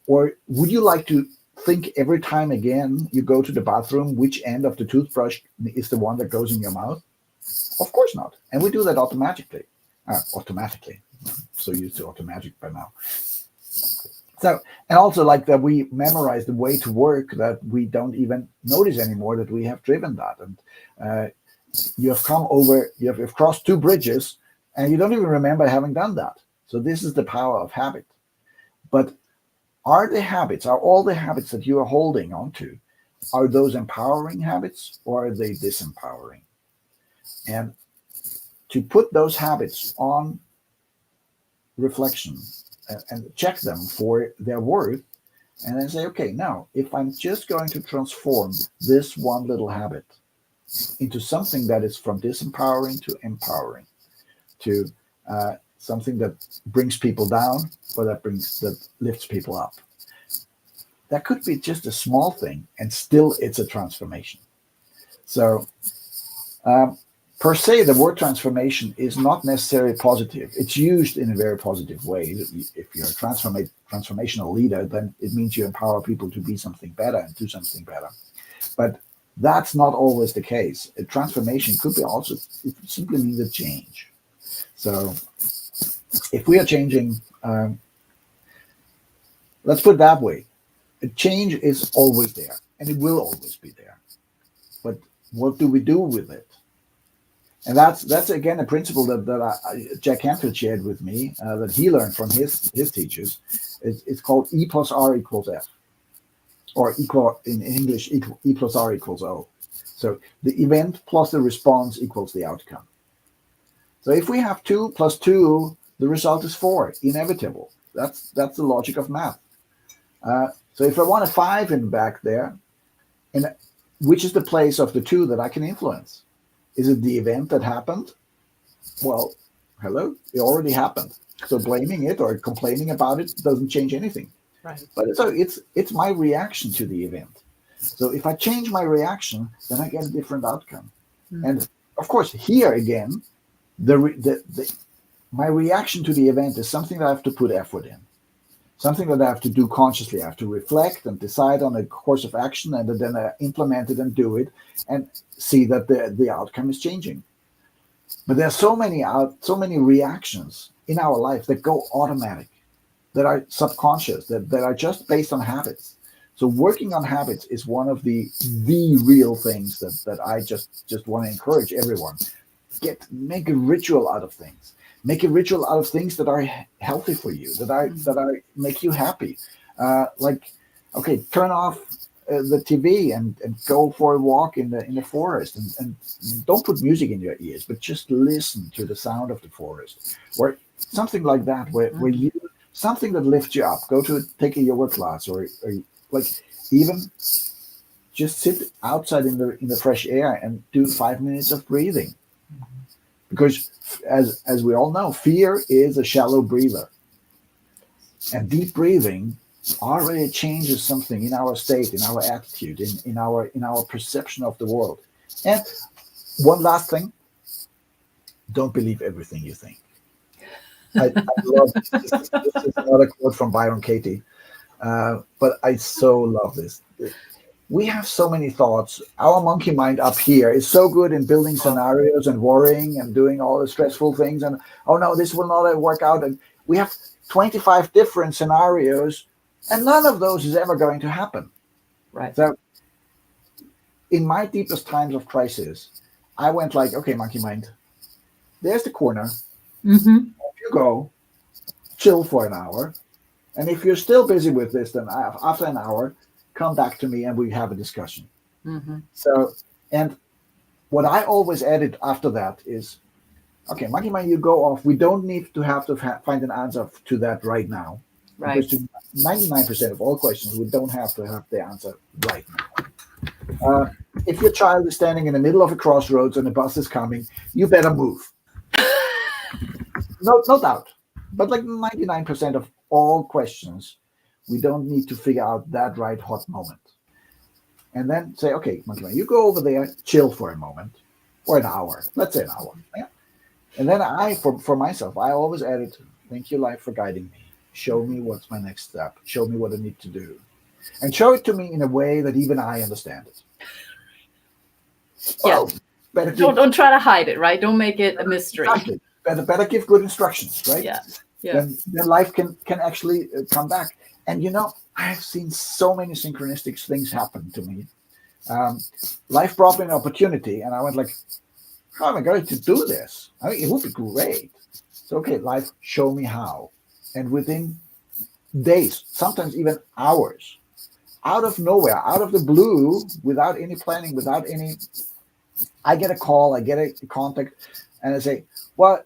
Or would you like to think every time again you go to the bathroom, which end of the toothbrush is the one that goes in your mouth? Of course not. And we do that automatically. Automatically. I'm so used to automatic by now. So, and also like that we memorize the way to work that we don't even notice anymore that we have driven that. And you've crossed two bridges and you don't even remember having done that. So this is the power of habit. But are all the habits that you are holding onto, are those empowering habits or are they disempowering? And to put those habits on reflection and check them for their worth, and then say, okay, now if I'm just going to transform this one little habit into something that is from disempowering to empowering, to something that brings people down or that lifts people up. That could be just a small thing, and still it's a transformation. So per se, the word transformation is not necessarily positive. It's used in a very positive way. If you're a transformational leader, then it means you empower people to be something better and do something better. But that's not always the case. A transformation could be also, it simply means a change. So if we are changing, let's put it that way, change is always there and it will always be there. But what do we do with it? And that's again a principle that Jack Canfield shared with me, that he learned from his teachers. It's called E plus R equals F, or equal in English, E plus R equals O. So the event plus the response equals the outcome. So if we have 2 plus 2, the result is 4, inevitable. That's the logic of math. So if I want a 5 in the back there, and which is the place of the 2 that I can influence? Is it the event that happened? Well, hello, it already happened. So blaming it or complaining about it doesn't change anything. Right. But so it's my reaction to the event. So if I change my reaction, then I get a different outcome. Mm-hmm. And of course, here again, my reaction to the event is something that I have to put effort in, something that I have to do consciously. I have to reflect and decide on a course of action, and then I implement it and do it, and see that the outcome is changing. But there are so many reactions in our life that go automatic, that are subconscious, that are just based on habits. So working on habits is one of the real things that I just want to encourage everyone. Make a ritual out of things. Make a ritual out of things that are healthy for you, that are make you happy. Okay, turn off the TV and go for a walk in the forest, and don't put music in your ears, but just listen to the sound of the forest, or something like that, where you something that lifts you up. Go to take a yoga class, or like even just sit outside in the fresh air and do 5 minutes of breathing. Because as we all know, fear is a shallow breather. And deep breathing already changes something in our state, in our attitude, in our perception of the world. And one last thing, don't believe everything you think. I love this. This is another quote from Byron Katie. But I so love this. We have so many thoughts. Our monkey mind up here is so good in building scenarios and worrying and doing all the stressful things. And, oh no, this will not work out. And we have 25 different scenarios, and none of those is ever going to happen. Right. So in my deepest times of crisis, I went like, okay, monkey mind, there's the corner. Mm-hmm. You go, chill for an hour. And if you're still busy with this, then after an hour, come back to me and we have a discussion. Mm-hmm. So, and what I always added after that is, okay, monkey mind, you go off. We don't need to find an answer to that right now. Right. Because to 99% of all questions, we don't have to have the answer right now. If your child is standing in the middle of a crossroads and a bus is coming, you better move. No doubt. But like 99% of all questions, we don't need to figure out that right hot moment. And then say, okay, monkey mind, you go over there, chill for a moment, or an hour. Let's say an hour. Yeah. And then for myself, I always added, thank you, life, for guiding me. Show me what's my next step. Show me what I need to do. And show it to me in a way that even I understand it. Well, yeah. Don't try to hide it, right? Don't make it a mystery. Exactly. Better give good instructions, right? Yeah. Yeah. Then life can actually come back. And I have seen so many synchronistic things happen to me. Life brought me an opportunity, and I went like, how am I going to do this? I mean, it would be great. So, okay, life, show me how. And within days, sometimes even hours, out of nowhere, out of the blue, without any planning, I get a call, I get a contact, and I say, well,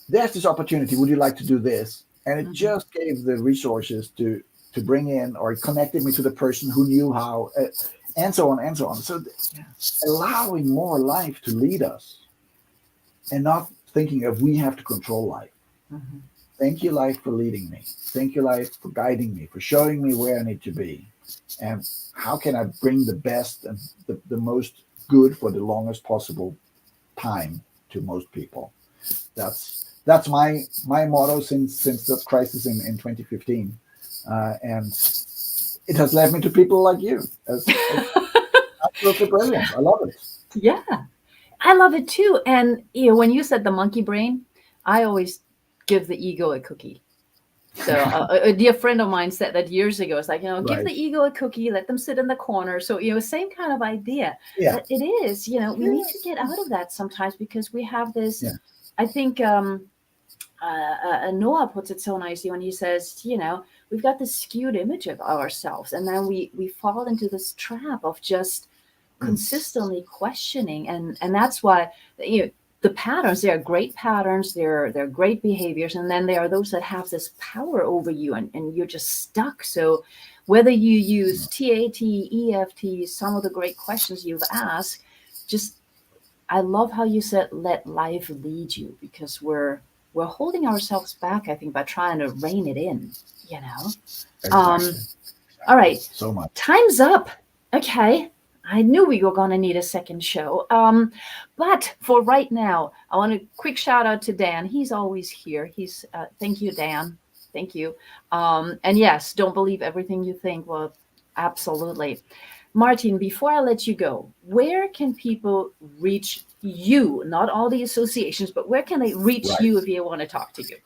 there's this opportunity. Would you like to do this? And it just gave the resources to bring in, or it connected me to the person who knew how, and so on and so on. So allowing more life to lead us, and not thinking of we have to control life. Mm-hmm. Thank you, life, for leading me. Thank you, life, for guiding me, for showing me where I need to be. And how can I bring the best and the most good for the longest possible time to most people? That's my motto since that crisis in 2015. And it has led me to people like you. It's absolutely brilliant. I love it. Yeah, I love it too. And when you said the monkey brain, I always give the ego a cookie. So a dear friend of mine said that years ago. It's like, give Right. the ego a cookie, let them sit in the corner. So, same kind of idea. Yeah. But it is, we need to get out of that sometimes, because we have this, Yeah. I think Noah puts it so nicely when he says, we've got this skewed image of ourselves. And then we fall into this trap of just consistently questioning. And that's why, the patterns, they are great patterns, they're great behaviors, and then there are those that have this power over you, and you're just stuck. So whether you use TAT, EFT, some of the great questions you've asked, just, I love how you said, let life lead you, because we're holding ourselves back, I think, by trying to rein it in, Exactly. All right. So much. Time's up. Okay. I knew we were going to need a second show. But for right now, I want a quick shout out to Dan. He's always here. Thank you, Dan. Thank you. And yes, don't believe everything you think. Well, absolutely. Martin, before I let you go, where can people reach you? Not all the associations, but where can they reach you if you want to talk to you?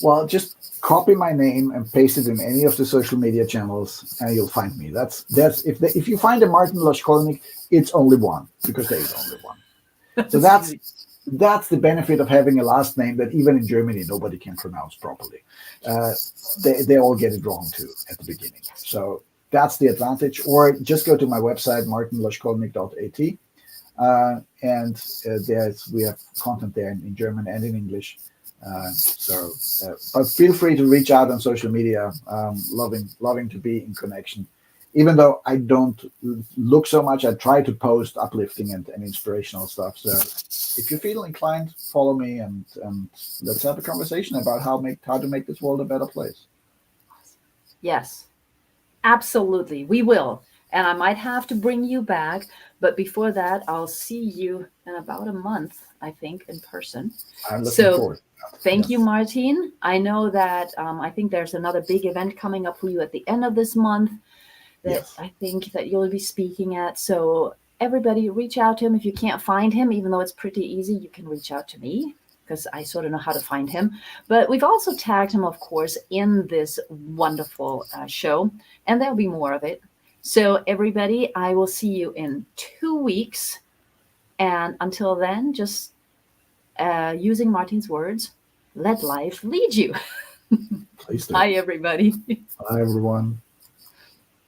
Well, just copy my name and paste it in any of the social media channels, and you'll find me. That's if you find a Martin Laschkolnig, it's only one, because there is only one. So that's the benefit of having a last name that even in Germany nobody can pronounce properly. They all get it wrong too at the beginning. So that's the advantage. Or just go to my website, martinlaschkolnig.at, and we have content there in German and in English. But feel free to reach out on social media. Loving to be in connection. Even though I don't look so much, I try to post uplifting and inspirational stuff. So if you feel inclined, follow me, and let's have a conversation about how to make this world a better place. Yes, absolutely. We will. And I might have to bring you back. But before that, I'll see you in about a month, I think, in person. I'm looking forward. Thank you, Martin. I know that I think there's another big event coming up for you at the end of this month that I think that you'll be speaking at. So everybody, reach out to him. If you can't find him, even though it's pretty easy, you can reach out to me, because I sort of know how to find him. But we've also tagged him, of course, in this wonderful show, and there'll be more of it. So everybody, I will see you in 2 weeks. And until then, just using Martin's words, let life lead you. Please do. Bye, everybody. Bye, everyone.